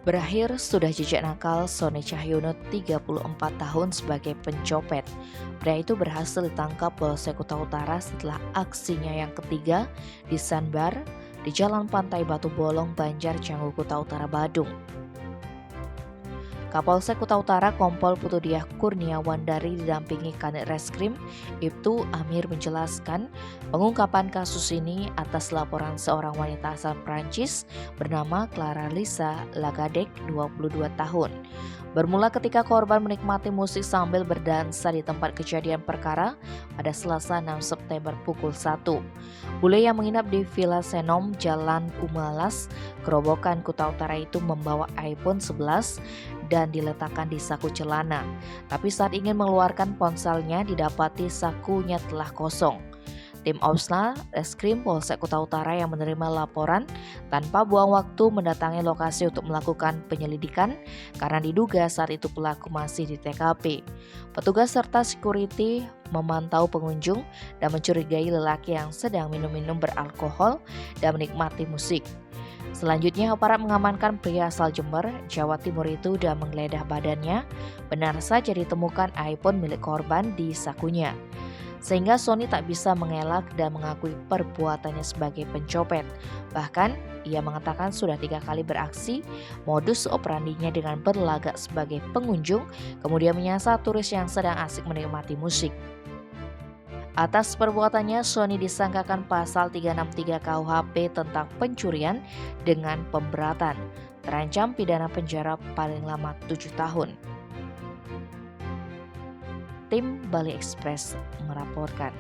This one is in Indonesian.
Berakhir sudah jejak nakal Sony Cahyono 34 tahun sebagai pencopet. Pria itu berhasil ditangkap Polsek Kuta Utara setelah aksinya yang ketiga di sandbar di Jalan Pantai Batu Bolong, Banjar, Canggu, Kuta Utara, Badung. Kapolsek Kuta Utara Kompol Putudiah Kurniawan dari didampingi Kanit Reskrim Ibtu Amir menjelaskan pengungkapan kasus ini atas laporan seorang wanita asal Prancis bernama Clara Lisa Lagadec 22 tahun. Bermula ketika korban menikmati musik sambil berdansa di tempat kejadian perkara pada Selasa 6 September pukul 1. Bule yang menginap di Villa Senom Jalan Umalas, Kerobokan, Kuta Utara itu membawa iPhone 11 dan diletakkan di saku celana. Tapi saat ingin mengeluarkan ponselnya didapati sakunya telah kosong. Tim Opsnal Reskrim Polsek Kuta Utara yang menerima laporan tanpa buang waktu mendatangi lokasi untuk melakukan penyelidikan karena diduga saat itu pelaku masih di TKP. Petugas serta security memantau pengunjung dan mencurigai lelaki yang sedang minum-minum beralkohol dan menikmati musik. Selanjutnya aparat mengamankan pria asal Jember, Jawa Timur itu dan menggeledah badannya. Benar saja ditemukan iPhone milik korban di sakunya. Sehingga Sony tak bisa mengelak dan mengakui perbuatannya sebagai pencopet. Bahkan ia mengatakan sudah 3 kali beraksi, modus operandinya dengan berlagak sebagai pengunjung, kemudian menyasar turis yang sedang asik menikmati musik. Atas perbuatannya, Sony disangkakan pasal 363 KUHP tentang pencurian dengan pemberatan. Terancam pidana penjara paling lama 7 tahun. Tim Bali Express melaporkan.